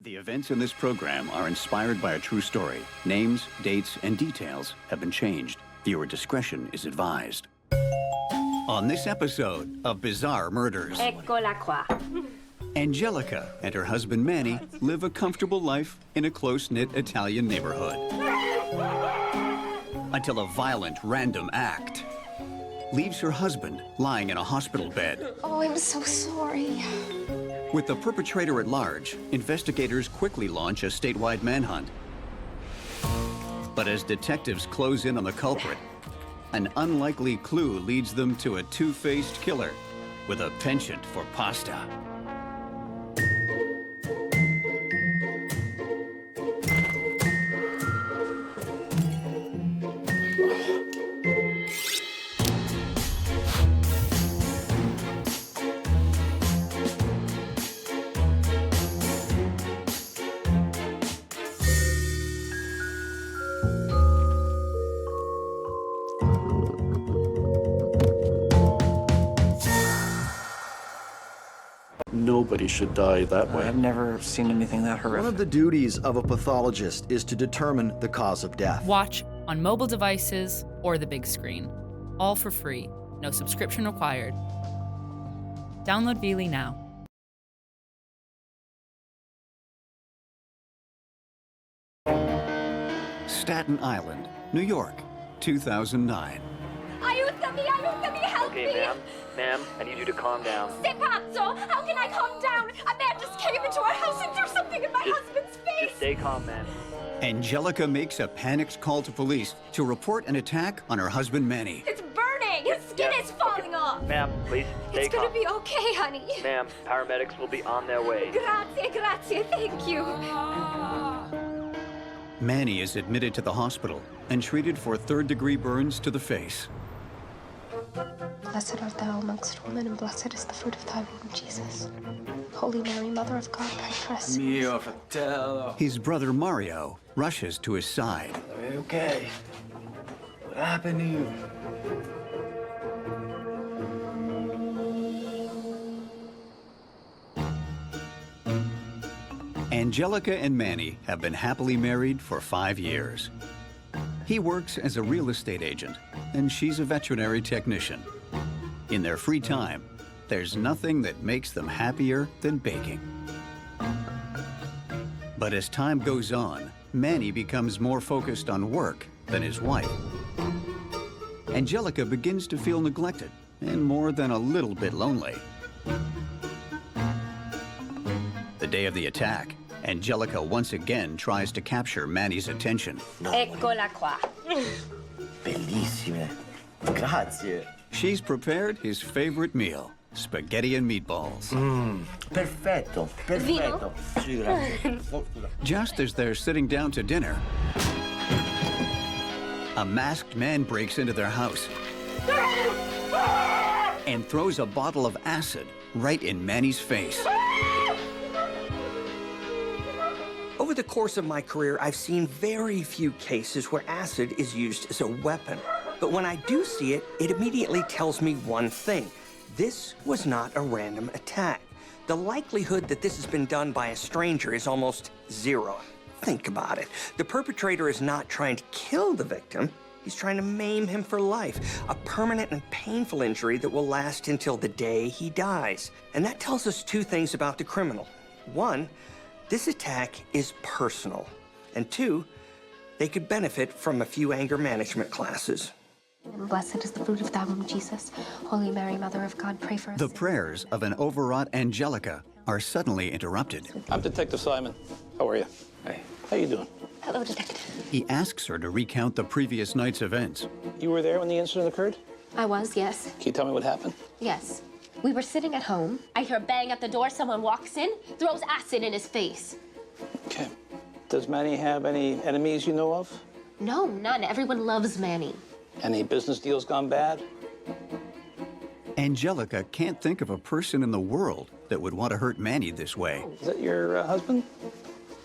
The events in this program are inspired by a true story. Names, dates, and details have been changed. Viewer discretion is advised. On this episode of Bizarre Murders, Eccola qua. Angelica and her husband Manny live a comfortable life in a close-knit Italian neighborhood. Until a violent, random act leaves her husband lying in a hospital bed. Oh, I'm so sorry. With the perpetrator at large, investigators quickly launch a statewide manhunt. But as detectives close in on the culprit, an unlikely clue leads them to a two-faced killer with a penchant for pasta. Nobody should die that way. I've never seen anything that horrific. One of the duties of a pathologist is to determine the cause of death. Watch on mobile devices or the big screen. All for free. No subscription required. Download Veely now. Staten Island, New York, 2009. Aiutami, help me! Okay, ma'am, I need you to calm down. Sei pazzo! How can I calm down? A man just came into our house and threw something in my husband's face! Just stay calm, ma'am. Angelica makes a panicked call to police to report an attack on her husband Manny. It's burning! His skin is falling off! Ma'am, please stay It's calm. gonna be okay, honey. Ma'am, paramedics will be on their way. Grazie, thank you. Manny is admitted to the hospital and treated for third-degree burns to the face. Blessed art thou amongst women, and blessed is the fruit of thy womb, Jesus. Holy Mary, Mother of God, pray for us. Mio fratello. His brother Mario rushes to his side. Are you okay? What happened to you? Angelica and Manny have been happily married for 5 years. He works as a real estate agent, and she's a veterinary technician. In their free time, there's nothing that makes them happier than baking. But as time goes on, Manny becomes more focused on work than his wife. Angelica begins to feel neglected and more than a little bit lonely. The day of the attack, Angelica once again tries to capture Manny's attention. Eccola qua. Bellissime. Grazie. She's prepared his favorite meal, spaghetti and meatballs. Perfetto. Vino? Sì, grazie. Just as they're sitting down to dinner, a masked man breaks into their house and throws a bottle of acid right in Manny's face. Over the course of my career, I've seen very few cases where acid is used as a weapon. But when I do see it, it immediately tells me one thing. This was not a random attack. The likelihood that this has been done by a stranger is almost zero. Think about it. The perpetrator is not trying to kill the victim. He's trying to maim him for life, a permanent and painful injury that will last until the day he dies. And that tells us two things about the criminal. One, this attack is personal. And two, they could benefit from a few anger management classes. And blessed is the fruit of thy womb, Jesus. Holy Mary, Mother of God, pray for us. The prayers of an overwrought Angelica are suddenly interrupted. I'm Detective Simon. How are you? Hey. How you doing? Hello, detective. He asks her to recount the previous night's events. You were there when the incident occurred? I was, yes. Can you tell me what happened? Yes. We were sitting at home. I hear a bang at the door. Someone walks in, throws acid in his face. Okay. Does Manny have any enemies you know of? No, none. Everyone loves Manny. Any business deals gone bad? Angelica can't think of a person in the world that would want to hurt Manny this way. Is that your husband?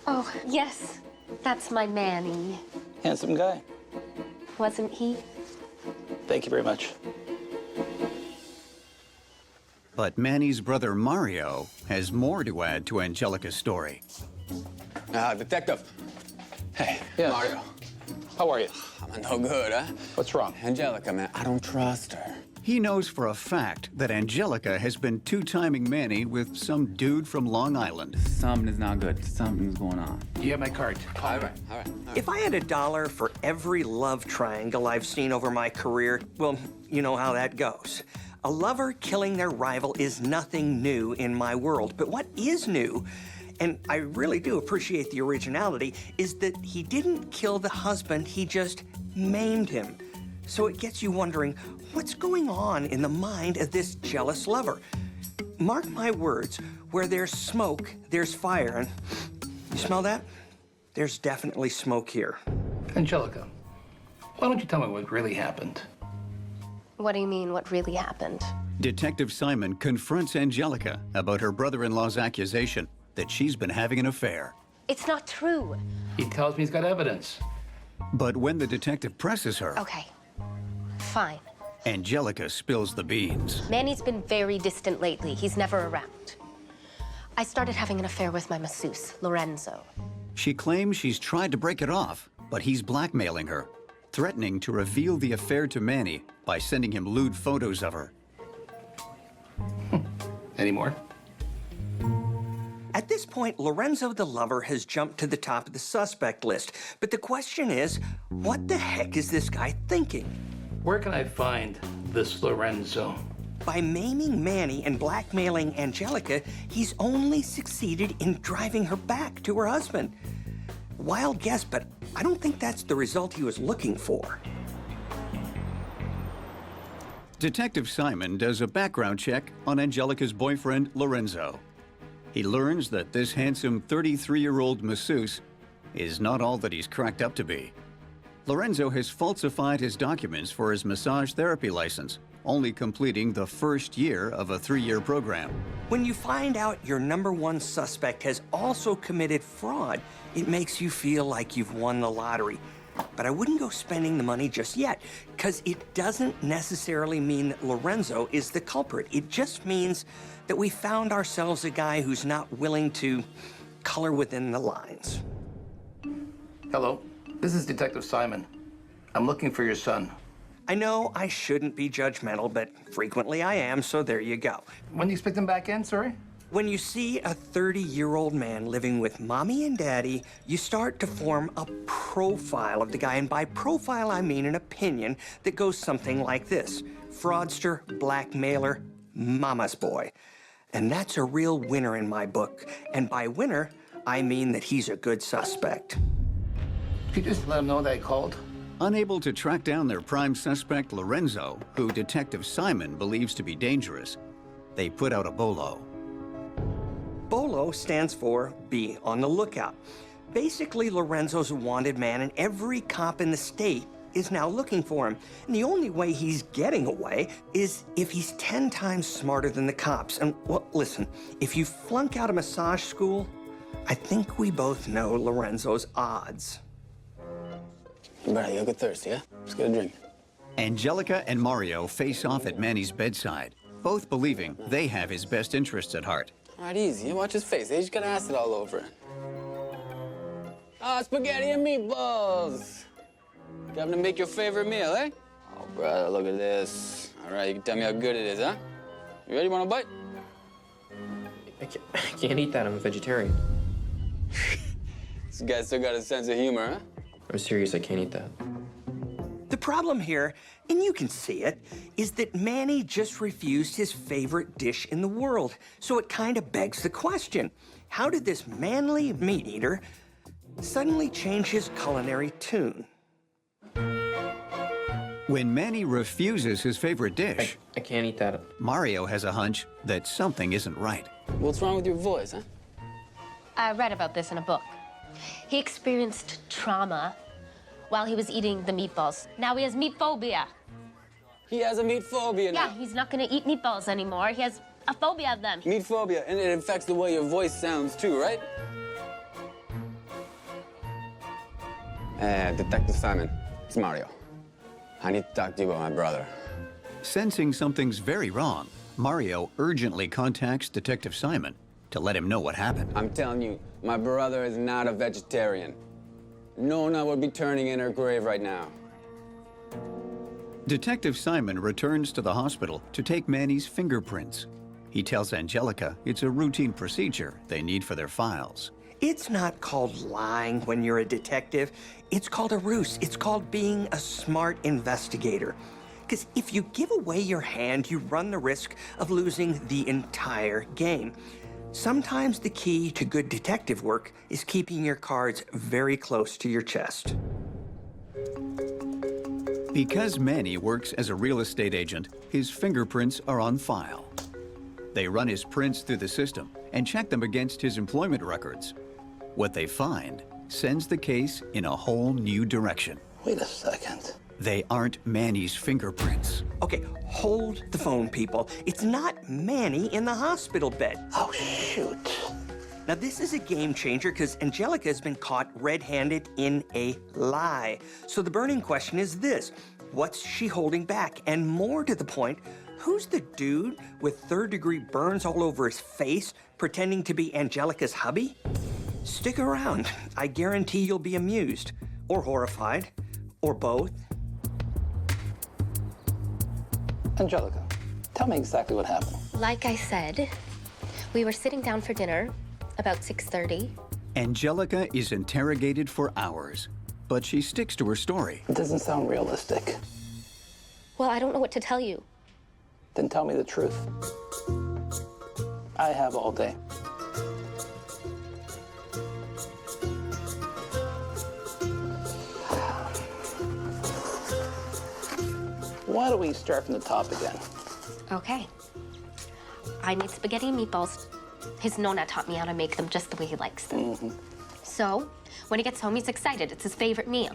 Oh, yes. That's my Manny. Handsome guy. Wasn't he? Thank you very much. But Manny's brother Mario has more to add to Angelica's story. Detective. Hey, Yes. Mario. How are you? I'm no good, huh? What's wrong? Angelica, man, I don't trust her. He knows for a fact that Angelica has been two-timing Manny with some dude from Long Island. Something is not good. Something's going on. You have my card. All right. If I had $1 for every love triangle I've seen over my career, well, you know how that goes. A lover killing their rival is nothing new in my world. But what is new, and I really do appreciate the originality, is that he didn't kill the husband, he just maimed him. So it gets you wondering, what's going on in the mind of this jealous lover? Mark my words, where there's smoke, there's fire, and you smell that? There's definitely smoke here. Angelica, why don't you tell me what really happened? What do you mean, what really happened? Detective Simon confronts Angelica about her brother-in-law's accusation that she's been having an affair. It's not true. He tells me he's got evidence. But when the detective presses her, Okay, fine. Angelica spills the beans. Manny's been very distant lately. He's never around. I started having an affair with my masseuse, Lorenzo. She claims she's tried to break it off, but he's blackmailing her, threatening to reveal the affair to Manny by sending him lewd photos of her. Any more? At this point, Lorenzo the lover has jumped to the top of the suspect list. But the question is, what the heck is this guy thinking? Where can I find this Lorenzo? By maiming Manny and blackmailing Angelica, he's only succeeded in driving her back to her husband. Wild guess, but I don't think that's the result he was looking for. Detective Simon does a background check on Angelica's boyfriend, Lorenzo. He learns that this handsome 33-year-old masseuse is not all that he's cracked up to be. Lorenzo has falsified his documents for his massage therapy license, only completing the first year of a 3-year program. When you find out your #1 suspect has also committed fraud, it makes you feel like you've won the lottery. But I wouldn't go spending the money just yet, because it doesn't necessarily mean that Lorenzo is the culprit. It just means that we found ourselves a guy who's not willing to color within the lines. Hello, this is Detective Simon. I'm looking for your son. I know I shouldn't be judgmental, but frequently I am, so there you go. When do you expect him back in, sorry? When you see a 30-year-old man living with mommy and daddy, you start to form a profile of the guy. And by profile, I mean an opinion that goes something like this: fraudster, blackmailer, mama's boy. And that's a real winner in my book. And by winner, I mean that he's a good suspect. Could you just let him know that I called? Unable to track down their prime suspect, Lorenzo, who Detective Simon believes to be dangerous, they put out a bolo. BOLO stands for Be on the Lookout. Basically, Lorenzo's a wanted man, and every cop in the state is now looking for him. And the only way he's getting away is if he's 10 times smarter than the cops. And, well, listen, if you flunk out of massage school, I think we both know Lorenzo's odds. Brother, you get thirsty, huh? Let's get a drink. Angelica and Mario face off at Manny's bedside, both believing they have his best interests at heart. All right, easy. Watch his face. He's got acid all over it. Ah, spaghetti and meatballs. Coming to make your favorite meal, eh? Oh, brother, look at this. All right, you can tell me how good it is, huh? You ready? Want a bite? I can't eat that. I'm a vegetarian. This guy still got a sense of humor, huh? I'm serious. I can't eat that. The problem here, and you can see it, is that Manny just refused his favorite dish in the world. So it kind of begs the question, how did this manly meat eater suddenly change his culinary tune? When Manny refuses his favorite dish, I can't eat that. Mario has a hunch that something isn't right. What's wrong with your voice, huh? I read about this in a book. He experienced trauma while he was eating the meatballs. Now he has meat phobia. He has a meat phobia now. Yeah, he's not gonna eat meatballs anymore. He has a phobia of them. Meat phobia, and it affects the way your voice sounds too, right? Detective Simon, it's Mario. I need to talk to you about my brother. Sensing something's very wrong, Mario urgently contacts Detective Simon. to let him know what happened. I'm telling you, my brother is not a vegetarian. Nona would be turning in her grave right now. Detective Simon returns to the hospital to take Manny's fingerprints. He tells Angelica it's a routine procedure they need for their files. It's not called lying when you're a detective. It's called a ruse. It's called being a smart investigator. Because if you give away your hand, you run the risk of losing the entire game. Sometimes the key to good detective work is keeping your cards very close to your chest. Because Manny works as a real estate agent, his fingerprints are on file. They run his prints through the system and check them against his employment records. What they find sends the case in a whole new direction. Wait a second. They aren't Manny's fingerprints. Okay, hold the phone, people. It's not Manny in the hospital bed. Oh, shoot. Now, this is a game changer because Angelica has been caught red-handed in a lie. So the burning question is this: what's she holding back? And more to the point, who's the dude with third-degree burns all over his face pretending to be Angelica's hubby? Stick around. I guarantee you'll be amused, or horrified, or both. Angelica, tell me exactly what happened. Like I said, we were sitting down for dinner about 6:30. Angelica is interrogated for hours, but she sticks to her story. It doesn't sound realistic. Well, I don't know what to tell you. Then tell me the truth. I have all day. Why don't we start from the top again? Okay. I made spaghetti and meatballs. His Nona taught me how to make them just the way he likes them. So, when he gets home, he's excited. It's his favorite meal.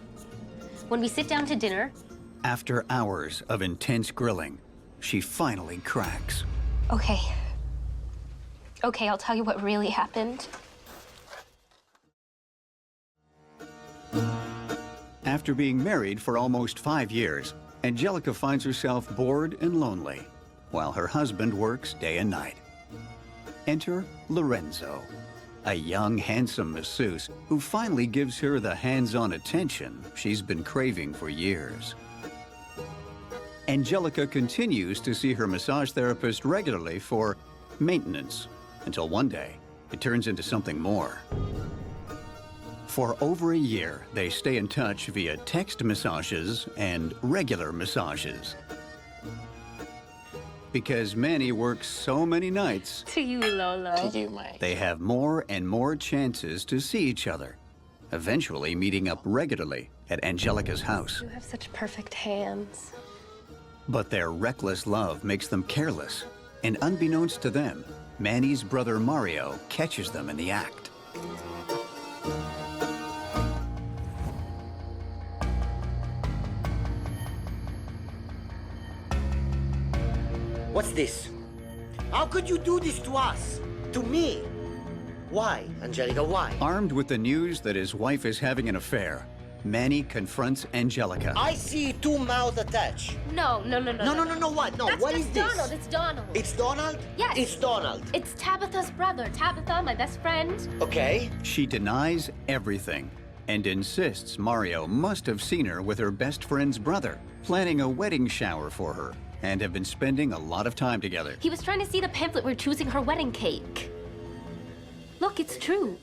When we sit down to dinner... After hours of intense grilling, she finally cracks. Okay. Okay, I'll tell you what really happened. After being married for almost 5 years, Angelica finds herself bored and lonely, while her husband works day and night. Enter Lorenzo, a young, handsome masseuse who finally gives her the hands-on attention she's been craving for years. Angelica continues to see her massage therapist regularly for maintenance, until one day, it turns into something more. For over a year, they stay in touch via text massages and regular massages. Because Manny works so many nights, To you, Lolo. To you, Mike. they have more and more chances to see each other, eventually meeting up regularly at Angelica's house. You have such perfect hands. But their reckless love makes them careless, and unbeknownst to them, Manny's brother Mario catches them in the act. What's this? How could you do this to us? To me? Why, Angelica, why? Armed with the news that his wife is having an affair, Manny confronts Angelica. I see two mouths attached. No, No, what? No, That's what just is this? Donald. It's Donald. It's Donald? Yes. It's Donald. It's Tabitha's brother. Tabitha, my best friend. Okay. She denies everything and insists Mario must have seen her with her best friend's brother, planning a wedding shower for her, and have been spending a lot of time together. He was trying to see the pamphlet we're choosing her wedding cake. Look, it's true.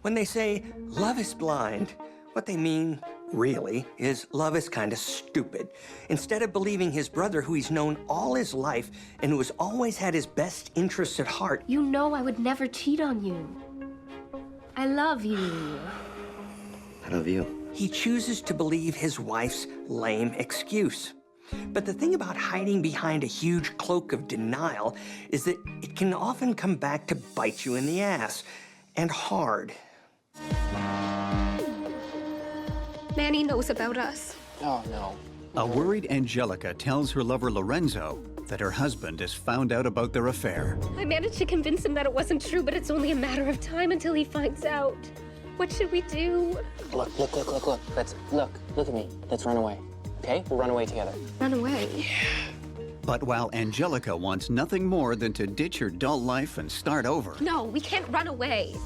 When they say love is blind, what they mean, really, is love is kind of stupid. Instead of believing his brother, who he's known all his life and who has always had his best interests at heart, You know I would never cheat on you. I love you. I love you. he chooses to believe his wife's lame excuse. But the thing about hiding behind a huge cloak of denial is that it can often come back to bite you in the ass, and hard. Manny knows about us. Oh, no. A worried Angelica tells her lover Lorenzo that her husband has found out about their affair. I managed to convince him that it wasn't true, but it's only a matter of time until he finds out. What should we do? Look. Look at me. Let's run away. Okay? We'll run away together. Run away. But while Angelica wants nothing more than to ditch her dull life and start over, No, we can't run away.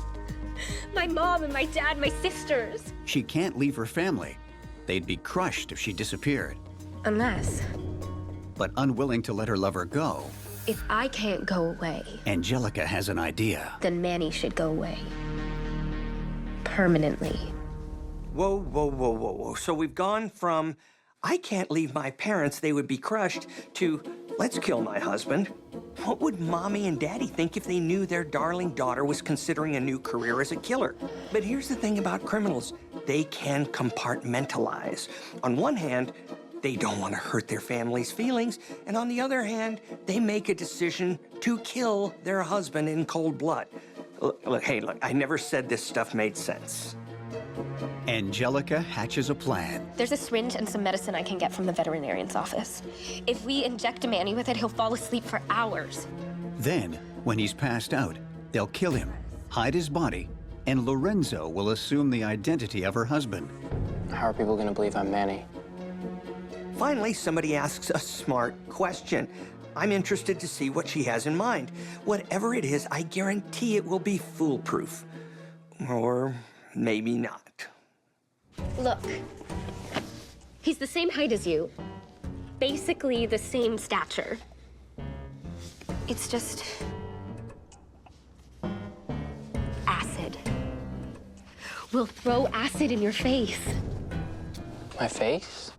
My mom and my dad, my sisters. she can't leave her family. They'd be crushed if she disappeared. Unless, But unwilling to let her lover go, if I can't go away, Angelica has an idea. then Manny should go away. Permanently. Whoa, whoa, whoa, whoa, whoa. So we've gone from, I can't leave my parents, they would be crushed, to, let's kill my husband. What would Mommy and Daddy think if they knew their darling daughter was considering a new career as a killer? But here's the thing about criminals. They can compartmentalize. On one hand, they don't want to hurt their family's feelings, and on the other hand, they make a decision to kill their husband in cold blood. Look, I never said this stuff made sense. Angelica hatches a plan. There's a syringe and some medicine I can get from the veterinarian's office. If we inject Manny with it, he'll fall asleep for hours. Then, when he's passed out, they'll kill him, hide his body, and Lorenzo will assume the identity of her husband. How are people gonna believe I'm Manny? Finally, somebody asks a smart question. I'm interested to see what she has in mind. Whatever it is, I guarantee it will be foolproof. Or maybe not. Look, he's the same height as you. Basically the same stature. It's just acid. We'll throw acid in your face. My face?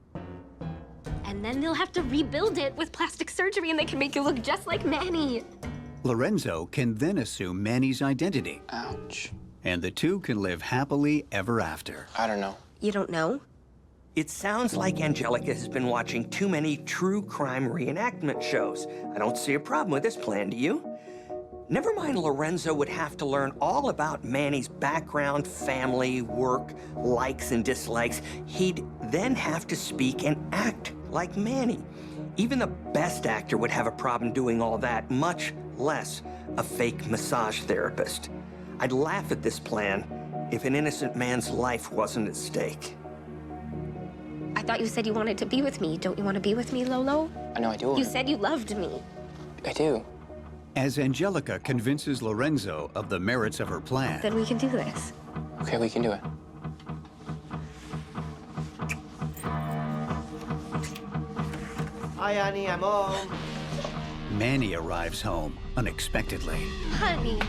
And then they'll have to rebuild it with plastic surgery and they can make you look just like Manny. Lorenzo can then assume Manny's identity, Ouch. and the two can live happily ever after. I don't know. You don't know? It sounds like Angelica has been watching too many true crime reenactment shows. I don't see a problem with this plan, do you? Never mind Lorenzo would have to learn all about Manny's background, family, work, likes and dislikes. He'd then have to speak and act like Manny. Even the best actor would have a problem doing all that, much less a fake massage therapist. I'd laugh at this plan if an innocent man's life wasn't at stake. I thought you said you wanted to be with me. Don't you want to be with me, Lolo? I know I do. You said you loved me. I do. As Angelica convinces Lorenzo of the merits of her plan, Then we can do this. Okay, we can do it. Hi, honey, I'm home. Manny arrives home unexpectedly. Honey.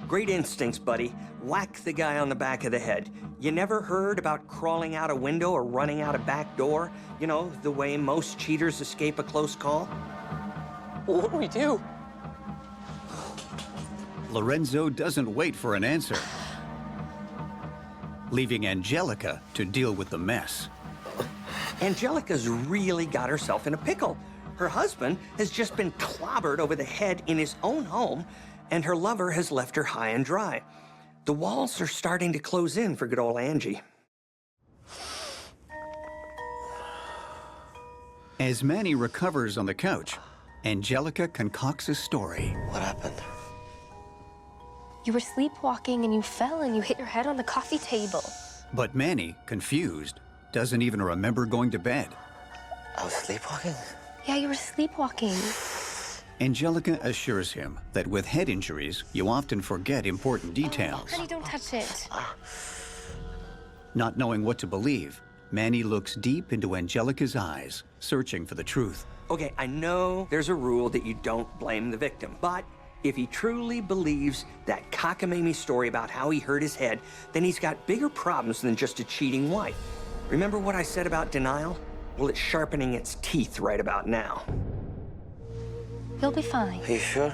Great instincts, buddy. Whack the guy on the back of the head. You never heard about crawling out a window or running out a back door? You know, the way most cheaters escape a close call? Well, what do we do? Lorenzo doesn't wait for an answer, leaving Angelica to deal with the mess. Angelica's really got herself in a pickle. Her husband has just been clobbered over the head in his own home, and her lover has left her high and dry. The walls are starting to close in for good old Angie. As Manny recovers on the couch, Angelica concocts a story. What happened? You were sleepwalking and you fell and you hit your head on the coffee table. But Manny, confused, doesn't even remember going to bed. I was sleepwalking? Yeah, you were sleepwalking. Angelica assures him that with head injuries, you often forget important details. Honey, don't touch it. Not knowing what to believe, Manny looks deep into Angelica's eyes, searching for the truth. Okay, I know there's a rule that you don't blame the victim, but if he truly believes that cockamamie story about how he hurt his head, then he's got bigger problems than just a cheating wife. Remember what I said about denial? Well, it's sharpening its teeth right about now. You'll be fine. Are you sure?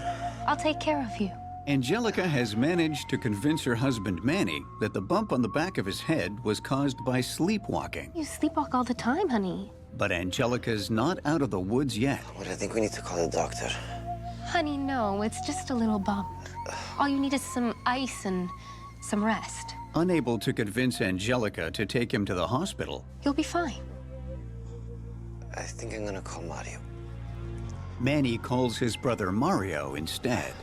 I'll take care of you. Angelica has managed to convince her husband Manny that the bump on the back of his head was caused by sleepwalking. You sleepwalk all the time, honey. But Angelica's not out of the woods yet. What, I think we need to call the doctor. Honey, no, it's just a little bump. All you need is some ice and some rest. Unable to convince Angelica to take him to the hospital, You'll be fine. I think I'm gonna call Mario. Manny calls his brother Mario instead.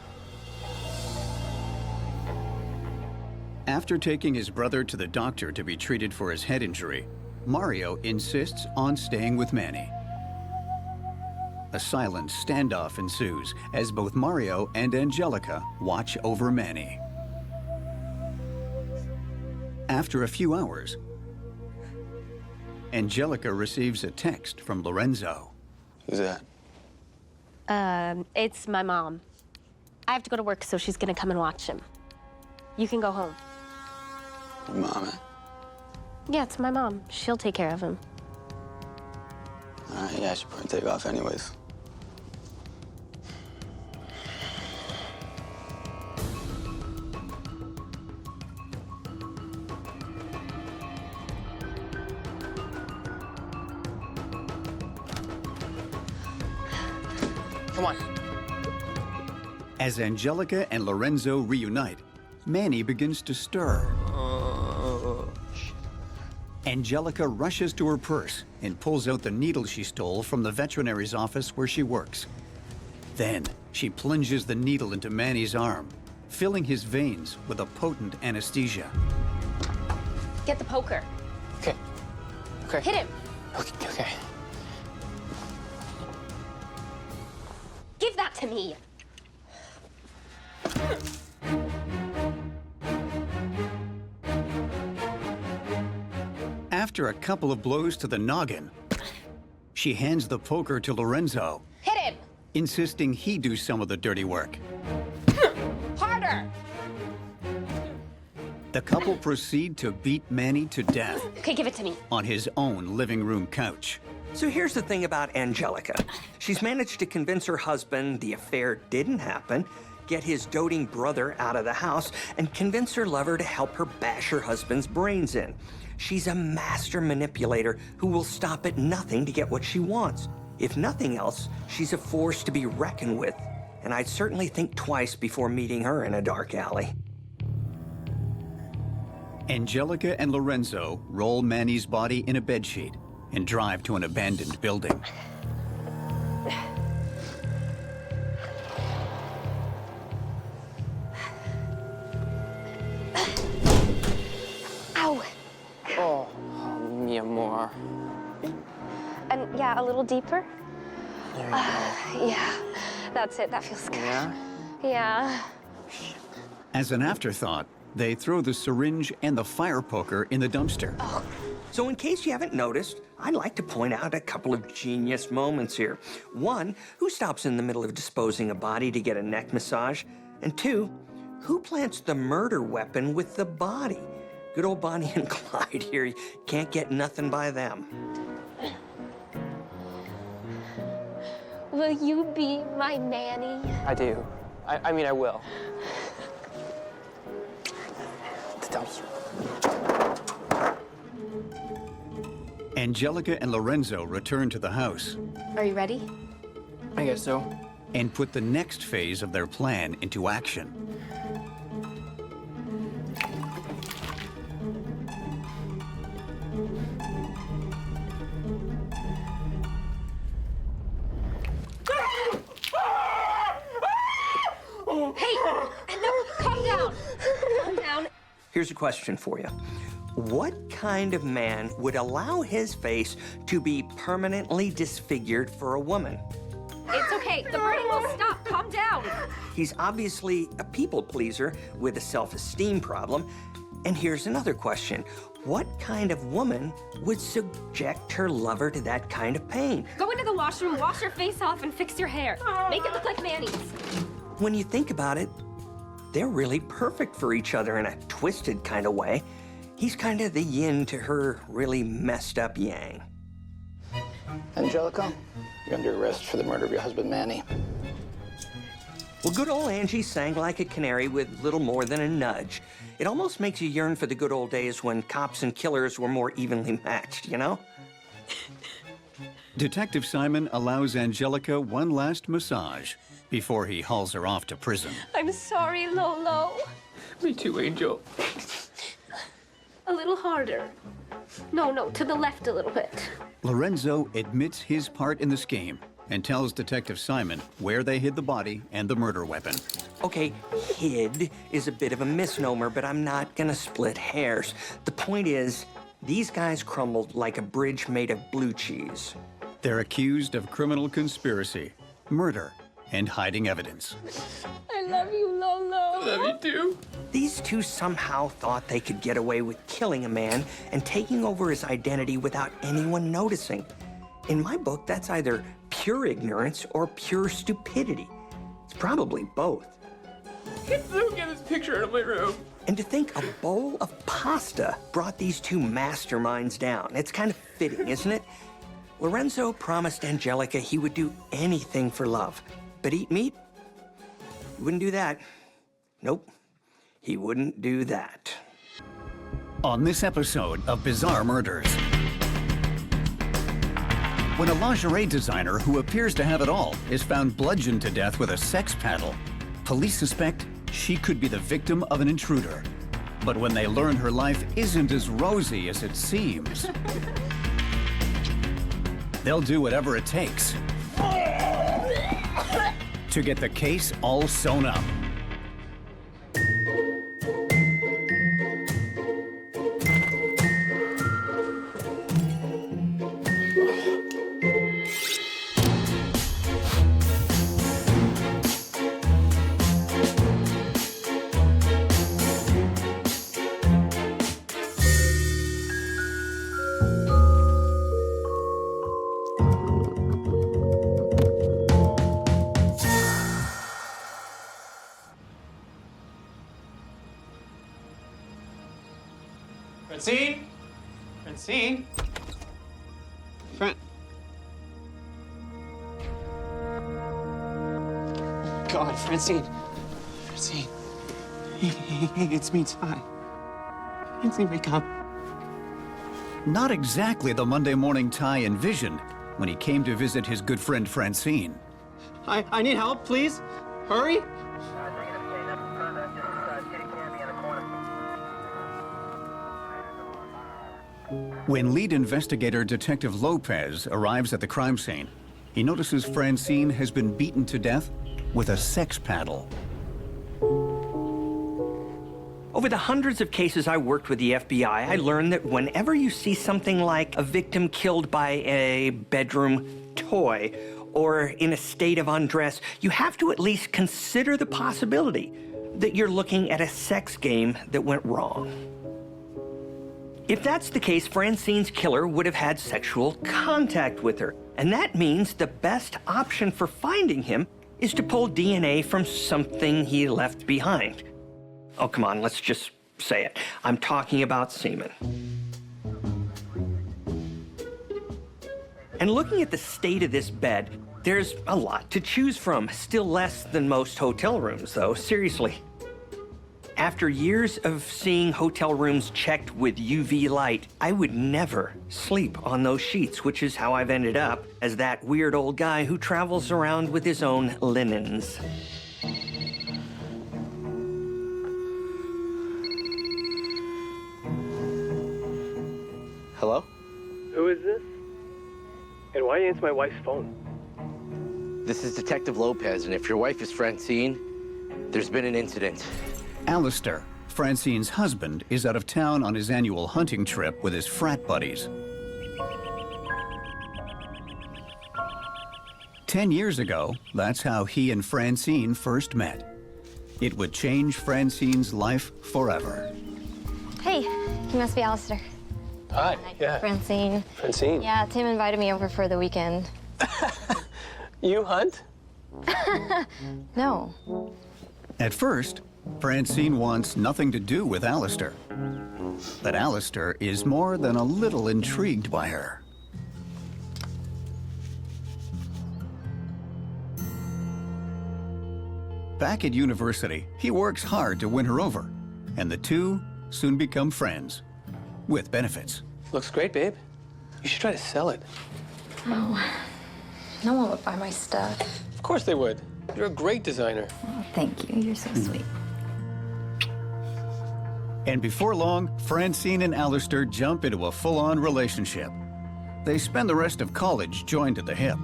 After taking his brother to the doctor to be treated for his head injury, Mario insists on staying with Manny. A silent standoff ensues as both Mario and Angelica watch over Manny. After a few hours, Angelica receives a text from Lorenzo. Who's that? It's my mom. I have to go to work, so she's gonna come and watch him. You can go home. Your mom, eh? Yeah, it's my mom. She'll take care of him. All right, yeah, I should probably take off anyways. Come on. As Angelica and Lorenzo reunite, Manny begins to stir. Angelica rushes to her purse and pulls out the needle she stole from the veterinary's office where she works. Then, she plunges the needle into Manny's arm, filling his veins with a potent anesthesia. Get the poker. Okay. Okay. Hit him. Okay. Okay. Give that to me. After a couple of blows to the noggin, she hands the poker to Lorenzo, Hit him. insisting he do some of the dirty work. Harder. The couple proceed to beat Manny to death Okay, give it to me. on his own living room couch. So here's the thing about Angelica. She's managed to convince her husband the affair didn't happen, get his doting brother out of the house, and convince her lover to help her bash her husband's brains in. She's a master manipulator who will stop at nothing to get what she wants. If nothing else, she's a force to be reckoned with, and I'd certainly think twice before meeting her in a dark alley. Angelica and Lorenzo roll Manny's body in a bedsheet and drive to an abandoned building. Ow. Oh, mi amor. And yeah, a little deeper. There you go. Yeah, that's it. That feels good. Yeah? Yeah. As an afterthought, they throw the syringe and the fire poker in the dumpster. So in case you haven't noticed, I'd like to point out a couple of genius moments here. One, who stops in the middle of disposing a body to get a neck massage? And two, who plants the murder weapon with the body? Good old Bonnie and Clyde here. You can't get nothing by them. Will you be my Manny? I do. I mean, I will. The dumpster. Angelica and Lorenzo return to the house Are you ready? I guess so. and put the next phase of their plan into action. Hey, no, calm down. Calm down. Here's a question for you. What kind of man would allow his face to be permanently disfigured for a woman? It's okay. The burning will stop. Calm down. He's obviously a people pleaser with a self-esteem problem. And here's another question. What kind of woman would subject her lover to that kind of pain? Go into the washroom, wash your face off, and fix your hair. Make it look like Manny's. When you think about it, they're really perfect for each other in a twisted kind of way. He's kind of the yin to her really messed up yang. Angelica, you're under arrest for the murder of your husband, Manny. Well, good old Angie sang like a canary with little more than a nudge. It almost makes you yearn for the good old days when cops and killers were more evenly matched, you know? Detective Simon allows Angelica one last massage before he hauls her off to prison. I'm sorry, Lolo. Me too, Angel. A little harder. No, to the left a little bit. Lorenzo admits his part in the scheme and tells Detective Simon where they hid the body and the murder weapon. Okay, hid is a bit of a misnomer, but I'm not gonna split hairs. The point is, these guys crumbled like a bridge made of blue cheese. They're accused of criminal conspiracy, murder, and hiding evidence. I love you, Lolo. Love you too. These two somehow thought they could get away with killing a man and taking over his identity without anyone noticing. In my book, that's either pure ignorance or pure stupidity. It's probably both. Get this picture out of my room. And to think a bowl of pasta brought these two masterminds down. It's kind of fitting, isn't it? Lorenzo promised Angelica he would do anything for love. But eat meat? He wouldn't do that. Nope, he wouldn't do that. On this episode of Bizarre Murders, when a lingerie designer who appears to have it all is found bludgeoned to death with a sex paddle, police suspect she could be the victim of an intruder. But when they learn her life isn't as rosy as it seems, they'll do whatever it takes to get the case all sewn up. Francine? Francine? God, Francine. Francine. It's me, Ty. Francine, wake up. Not exactly the Monday morning Ty envisioned when he came to visit his good friend Francine. I need help, please. Hurry. When lead investigator Detective Lopez arrives at the crime scene, he notices Francine has been beaten to death with a sex paddle. Over the hundreds of cases I worked with the FBI, I learned that whenever you see something like a victim killed by a bedroom toy or in a state of undress, you have to at least consider the possibility that you're looking at a sex game that went wrong. If that's the case, Francine's killer would have had sexual contact with her. And that means the best option for finding him is to pull DNA from something he left behind. Oh, come on, let's just say it. I'm talking about semen. And looking at the state of this bed, there's a lot to choose from. Still less than most hotel rooms, though, seriously. After years of seeing hotel rooms checked with UV light, I would never sleep on those sheets, which is how I've ended up as that weird old guy who travels around with his own linens. Hello? Who is this? And why answer my wife's phone? This is Detective Lopez, and if your wife is Francine, there's been an incident. Alistair, Francine's husband, is out of town on his annual hunting trip with his frat buddies. 10 years ago, that's how he and Francine first met. It would change Francine's life forever. Hey, you must be Alistair. Hi, yeah. Francine. Francine? Yeah, Tim invited me over for the weekend. You hunt? No. At first, Francine wants nothing to do with Alistair. But Alistair is more than a little intrigued by her. Back at university, he works hard to win her over, and the two soon become friends, with benefits. Looks great, babe. You should try to sell it. Oh, no one would buy my stuff. Of course they would. You're a great designer. Oh, thank you. You're so sweet. And before long, Francine and Alistair jump into a full-on relationship. They spend the rest of college joined at the hip.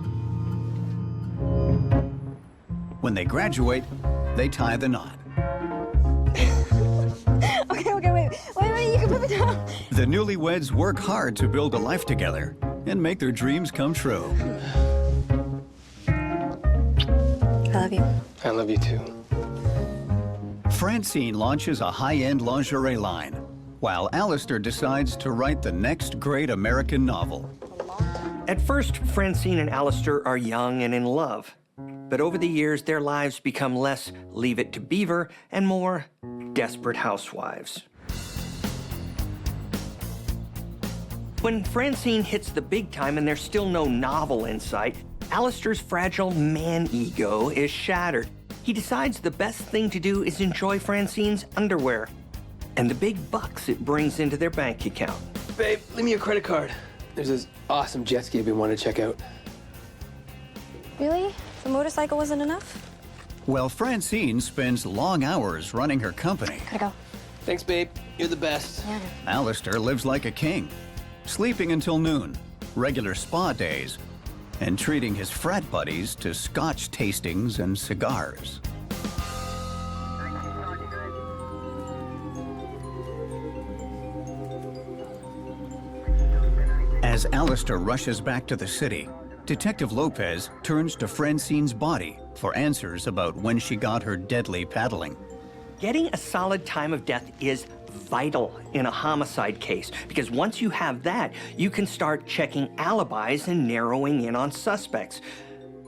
When they graduate, they tie the knot. Okay, wait, you can put it down. The newlyweds work hard to build a life together and make their dreams come true. I love you. I love you too. Francine launches a high-end lingerie line, while Alistair decides to write the next great American novel. At first, Francine and Alistair are young and in love. But over the years, their lives become less Leave It to Beaver and more Desperate Housewives. When Francine hits the big time and there's still no novel in sight, Alistair's fragile man ego is shattered. He decides the best thing to do is enjoy Francine's underwear and the big bucks it brings into their bank account. Babe, leave me your credit card. There's this awesome jet ski I've been wanting to check out. Really? The motorcycle wasn't enough? Well, Francine spends long hours running her company. Gotta go. Thanks, babe. You're the best. Yeah. Alistair lives like a king, sleeping until noon, regular spa days, and treating his frat buddies to scotch tastings and cigars. As Alistair rushes back to the city, Detective Lopez turns to Francine's body for answers about when she got her deadly paddling. Getting a solid time of death is vital in a homicide case, because once you have that, you can start checking alibis and narrowing in on suspects.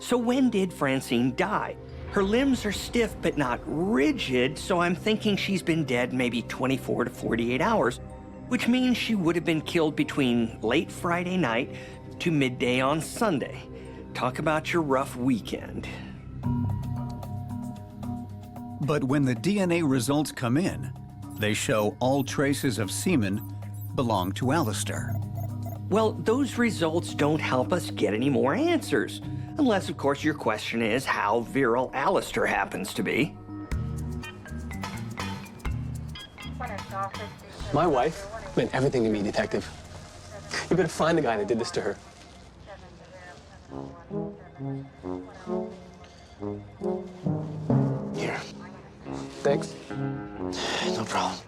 So when did Francine die? Her limbs are stiff but not rigid, so I'm thinking she's been dead maybe 24 to 48 hours, which means she would have been killed between late Friday night to midday on Sunday. Talk about your rough weekend. But when the DNA results come in, they show all traces of semen belong to Alistair. Well, those results don't help us get any more answers. Unless, of course, your question is how virile Alistair happens to be. My wife meant everything to me, Detective. You better find the guy that did this to her. Here. Thanks. No problem.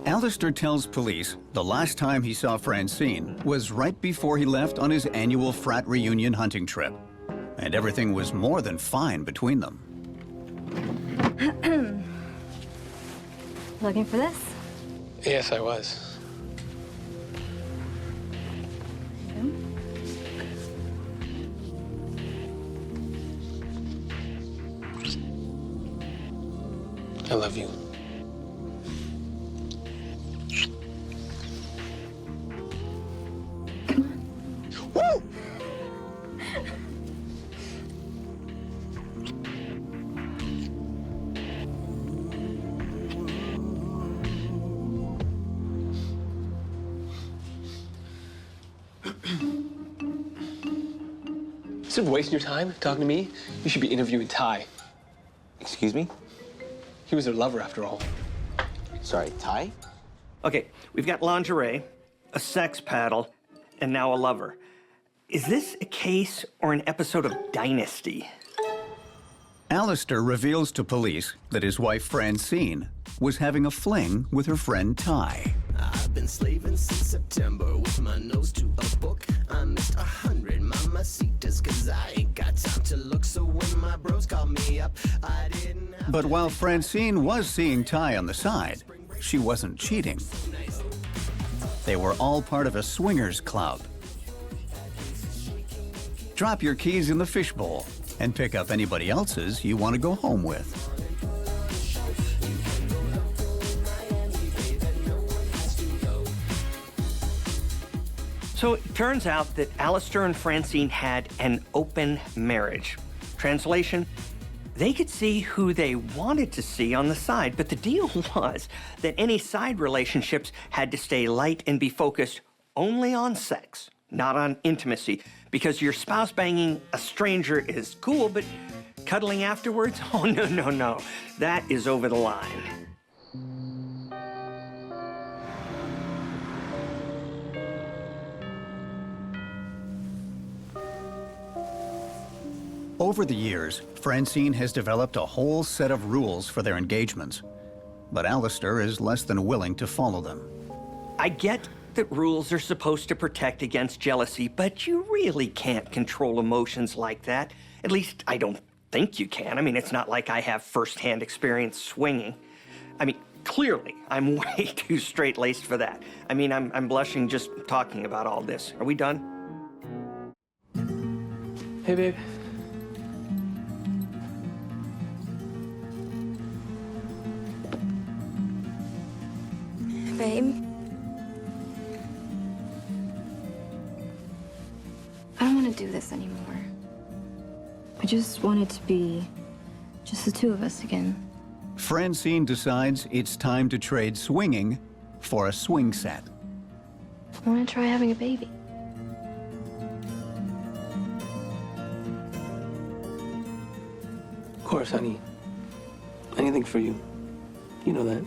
Alistair tells police the last time he saw Francine was right before he left on his annual frat reunion hunting trip. And everything was more than fine between them. Looking for this? Yes, I was. I love you. Woo! Instead of wasting your time talking to me, you should be interviewing Ty. Excuse me? He was her lover, after all. Sorry, Ty? Okay, we've got lingerie, a sex paddle, and now a lover. Is this a case or an episode of Dynasty? Alistair reveals to police that his wife Francine was having a fling with her friend Ty. I've been slaving since September with my nose to a book. I missed 100 mamacitas cause I ain't got time to look. So when my bros called me up, I didn't have But while Francine was seeing Ty on the side, she wasn't cheating. They were all part of a swingers club. Drop your keys in the fishbowl and pick up anybody else's you want to go home with. So it turns out that Alistair and Francine had an open marriage. Translation, they could see who they wanted to see on the side, but the deal was that any side relationships had to stay light and be focused only on sex, not on intimacy, because your spouse banging a stranger is cool, but cuddling afterwards? Oh, no. That is over the line. Over the years, Francine has developed a whole set of rules for their engagements, but Alistair is less than willing to follow them. I get that rules are supposed to protect against jealousy, but you really can't control emotions like that. At least, I don't think you can. I mean, it's not like I have first-hand experience swinging. I mean, clearly, I'm way too straight-laced for that. I mean, I'm blushing just talking about all this. Are we done? Hey, babe. Babe. I don't want to do this anymore. I just want it to be just the two of us again. Francine decides it's time to trade swinging for a swing set. I want to try having a baby. Of course, honey. Anything for you. You know that.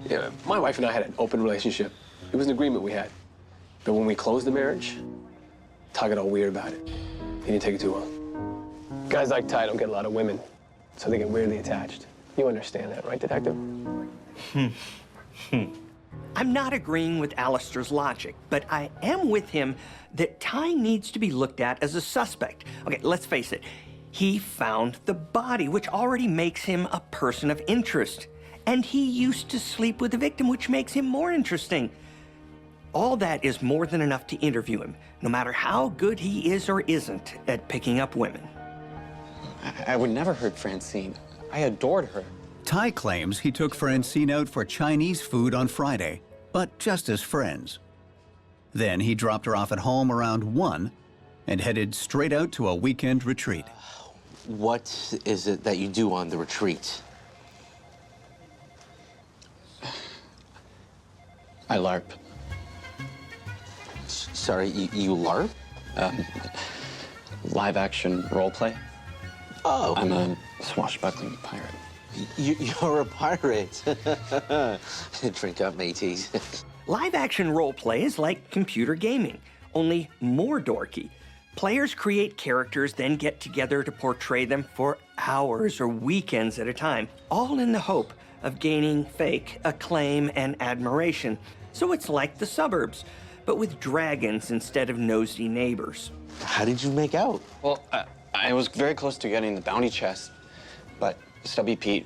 Yeah, my wife and I had an open relationship. It was an agreement we had. But when we closed the marriage, Ty got all weird about it. He didn't take it too well. Guys like Ty don't get a lot of women, so they get weirdly attached. You understand that, right, Detective? I'm not agreeing with Alistair's logic, but I am with him that Ty needs to be looked at as a suspect. Okay, let's face it. He found the body, which already makes him a person of interest. And he used to sleep with the victim, which makes him more interesting. All that is more than enough to interview him, no matter how good he is or isn't at picking up women. I would never hurt Francine. I adored her. Ty claims he took Francine out for Chinese food on Friday, but just as friends. Then he dropped her off at home around 1 and headed straight out to a weekend retreat. What is it that you do on the retreat? I LARP. Sorry, you LARP? Live action role play. Oh. I'm a swashbuckling pirate. You're a pirate. Drink up, mateys. Live-action role-play is like computer gaming, only more dorky. Players create characters, then get together to portray them for hours or weekends at a time, all in the hope of gaining fake acclaim and admiration. So it's like The Suburbs, but with dragons instead of nosy neighbors. How did you make out? Well, I was very close to getting the bounty chest, but Stubby Pete,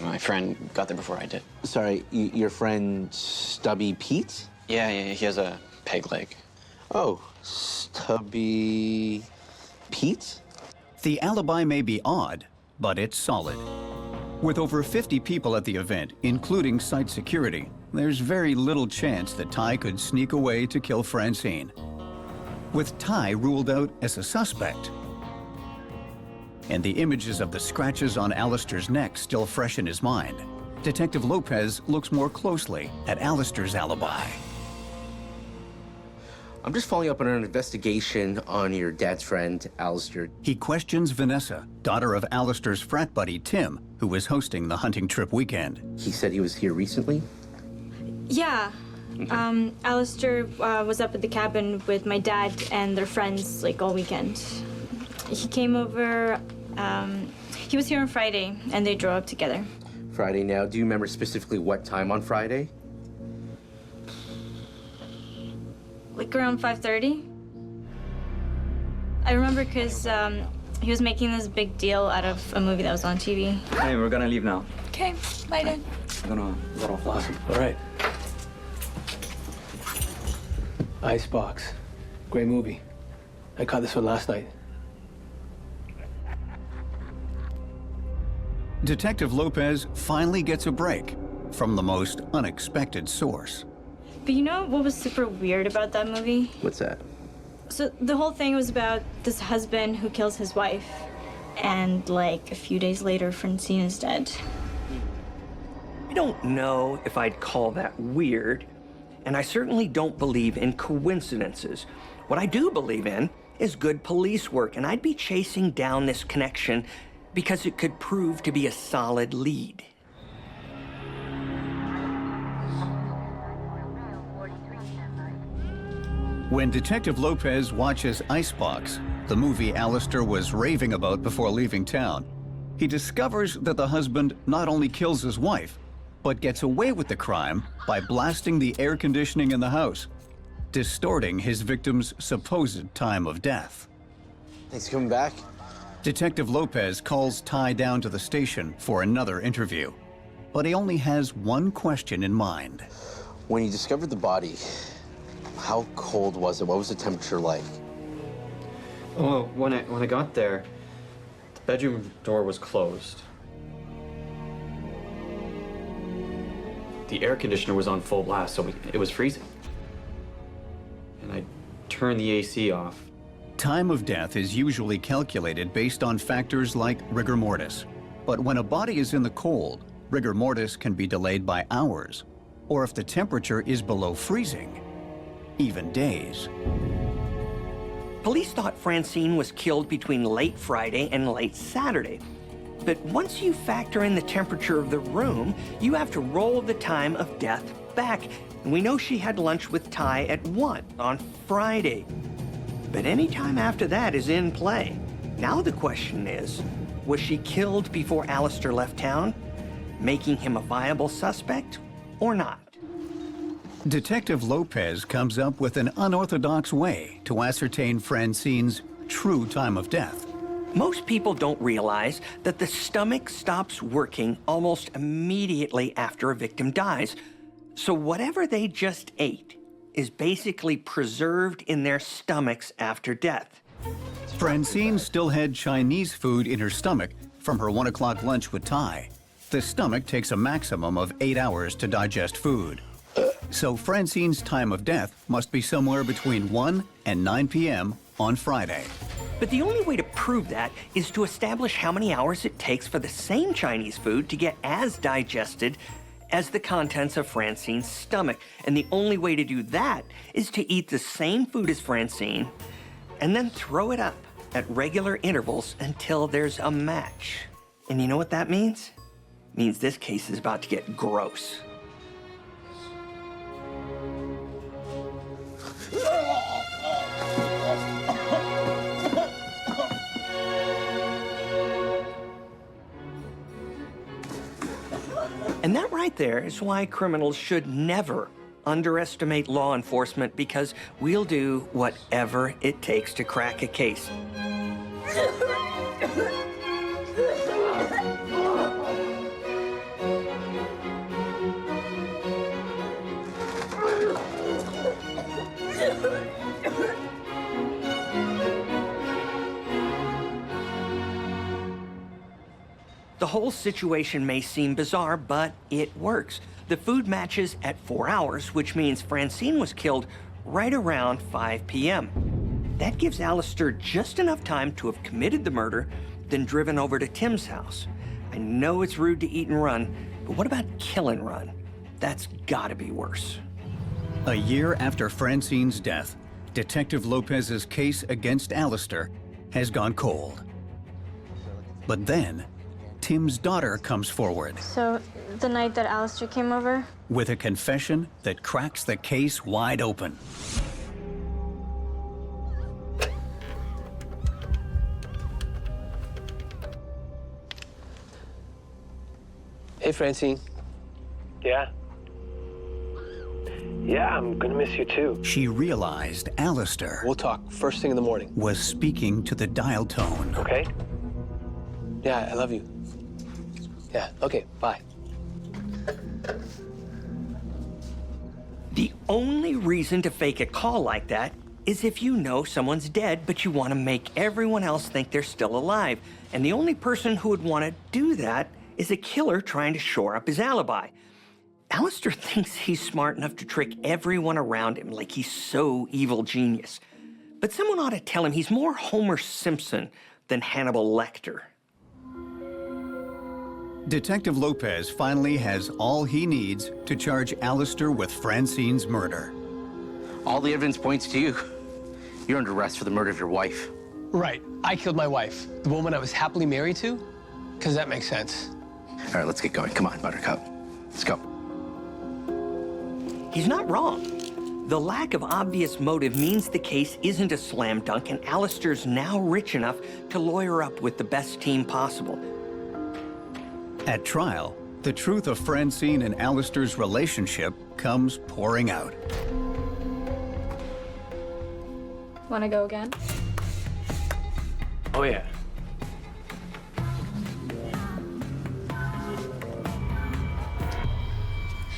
my friend, got there before I did. Sorry, your friend Stubby Pete? Yeah, he has a peg leg. Oh, Stubby Pete? The alibi may be odd, but it's solid. With over 50 people at the event, including site security, there's very little chance that Ty could sneak away to kill Francine. With Ty ruled out as a suspect, and the images of the scratches on Alistair's neck still fresh in his mind, Detective Lopez looks more closely at Alistair's alibi. I'm just following up on an investigation on your dad's friend, Alistair. He questions Vanessa, daughter of Alistair's frat buddy, Tim, who was hosting the hunting trip weekend. He said he was here recently? Yeah. Alistair was up at the cabin with my dad and their friends, like, all weekend. He came over, he was here on Friday, and they drove up together. Friday now. Do you remember specifically what time on Friday? Like around 5:30. I remember because he was making this big deal out of a movie that was on TV. Hey, we're gonna leave now. Okay, bye, Dad. I'm gonna get off. Awesome. All right. Icebox. Great movie. I caught this one last night. Detective Lopez finally gets a break from the most unexpected source. But you know what was super weird about that movie? What's that? So the whole thing was about this husband who kills his wife, and like a few days later, Francine is dead. I don't know if I'd call that weird, and I certainly don't believe in coincidences. What I do believe in is good police work, and I'd be chasing down this connection because it could prove to be a solid lead. When Detective Lopez watches Icebox, the movie Alistair was raving about before leaving town, he discovers that the husband not only kills his wife, but gets away with the crime by blasting the air conditioning in the house, distorting his victim's supposed time of death. Thanks for coming back. Detective Lopez calls Ty down to the station for another interview, but he only has one question in mind. When you discovered the body, how cold was it? What was the temperature like? Well, when I got there, the bedroom door was closed. The air conditioner was on full blast, so it was freezing. And I turned the AC off. Time of death is usually calculated based on factors like rigor mortis. But when a body is in the cold, rigor mortis can be delayed by hours, or if the temperature is below freezing, even days. Police thought Francine was killed between late Friday and late Saturday. But once you factor in the temperature of the room, you have to roll the time of death back. And we know she had lunch with Ty at 1 on Friday. But any time after that is in play. Now the question is, was she killed before Alistair left town, making him a viable suspect or not? Detective Lopez comes up with an unorthodox way to ascertain Francine's true time of death. Most people don't realize that the stomach stops working almost immediately after a victim dies. So whatever they just ate is basically preserved in their stomachs after death. Francine still had Chinese food in her stomach from her 1 o'clock lunch with Ty. The stomach takes a maximum of 8 hours to digest food. So Francine's time of death must be somewhere between 1 and 9 p.m. on Friday. But the only way to prove that is to establish how many hours it takes for the same Chinese food to get as digested as the contents of Francine's stomach. And the only way to do that is to eat the same food as Francine and then throw it up at regular intervals until there's a match. And you know what that means? It means this case is about to get gross. And that right there is why criminals should never underestimate law enforcement, because we'll do whatever it takes to crack a case. The whole situation may seem bizarre, but it works. The food matches at 4 hours, which means Francine was killed right around 5 p.m. That gives Alistair just enough time to have committed the murder, then driven over to Tim's house. I know it's rude to eat and run, but what about kill and run? That's gotta be worse. A year after Francine's death, Detective Lopez's case against Alistair has gone cold. But then, Tim's daughter comes forward. So, the night that Alistair came over? With a confession that cracks the case wide open. Hey, Francine. Yeah? Yeah, I'm gonna miss you too. She realized Alistair... We'll talk first thing in the morning. ...was speaking to the dial tone. Okay? Yeah, I love you. Yeah, okay, bye. The only reason to fake a call like that is if you know someone's dead, but you want to make everyone else think they're still alive. And the only person who would want to do that is a killer trying to shore up his alibi. Alistair thinks he's smart enough to trick everyone around him like he's so evil genius. But someone ought to tell him he's more Homer Simpson than Hannibal Lecter. Detective Lopez finally has all he needs to charge Alistair with Francine's murder. All the evidence points to you. You're under arrest for the murder of your wife. Right. I killed my wife, the woman I was happily married to. Because that makes sense. All right, let's get going. Come on, Buttercup. Let's go. He's not wrong. The lack of obvious motive means the case isn't a slam dunk, and Alistair's now rich enough to lawyer up with the best team possible. At trial, the truth of Francine and Alistair's relationship comes pouring out. Want to go again? Oh, yeah.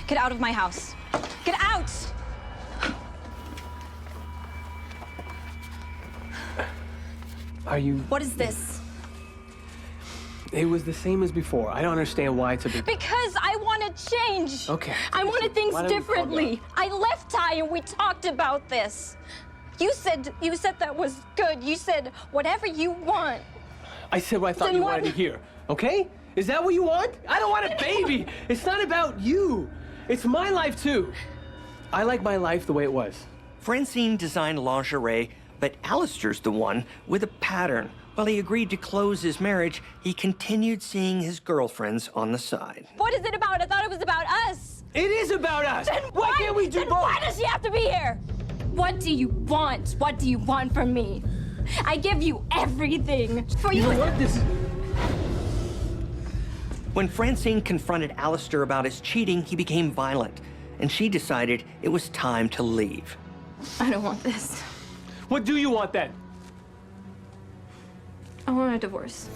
Get out of my house. Get out! Are you... What is this? It was the same as before. I don't understand why it's a big... Because I want to change. Okay. I wanted things Why don't we calm differently. I left Ty and we talked about this. You said that was good. You said whatever you want. I said what I thought Then you what? wanted to hear, okay? Is that what you want? I don't want a baby. It's not about you. It's my life, too. I like my life the way it was. Francine designed lingerie, but Alistair's the one with a pattern. While he agreed to close his marriage, he continued seeing his girlfriends on the side. What is it about? I thought it was about us. It is about us. Then why can't we do then both? Why does she have to be here? What do you want? What do you want from me? I give you everything. For you. You know what? When Francine confronted Alistair about his cheating, he became violent, and she decided it was time to leave. I don't want this. What do you want then? I want a divorce.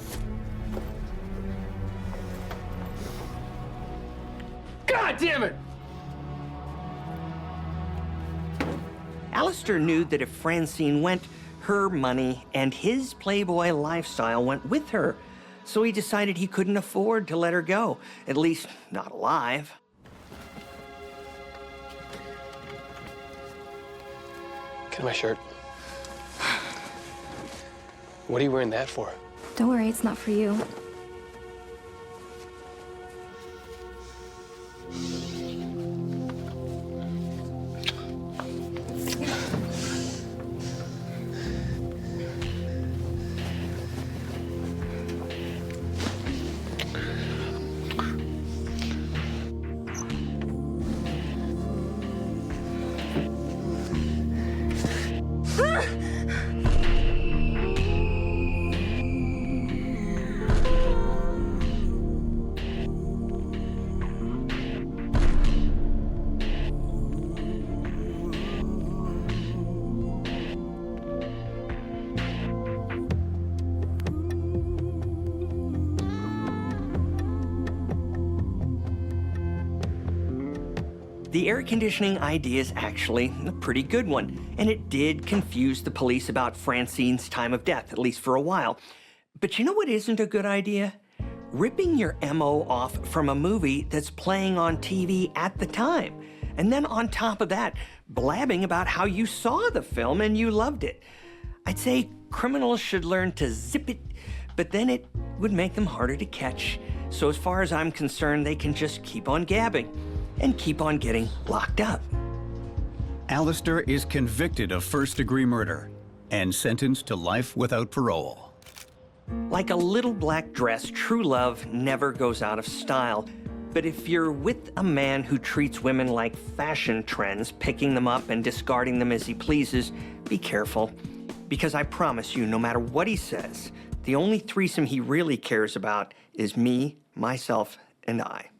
God damn it! Alistair knew that if Francine went, her money and his playboy lifestyle went with her. So he decided he couldn't afford to let her go, at least not alive. Get my shirt. What are you wearing that for? Don't worry, it's not for you. The air conditioning idea is actually a pretty good one, and it did confuse the police about Francine's time of death, at least for a while. But you know what isn't a good idea? Ripping your MO off from a movie that's playing on TV at the time. And then on top of that, blabbing about how you saw the film and you loved it. I'd say criminals should learn to zip it, but then it would make them harder to catch. So as far as I'm concerned, they can just keep on gabbing and keep on getting locked up. Alistair is convicted of first-degree murder and sentenced to life without parole. Like a little black dress, true love never goes out of style. But if you're with a man who treats women like fashion trends, picking them up and discarding them as he pleases, be careful. Because I promise you, no matter what he says, the only threesome he really cares about is me, myself, and I.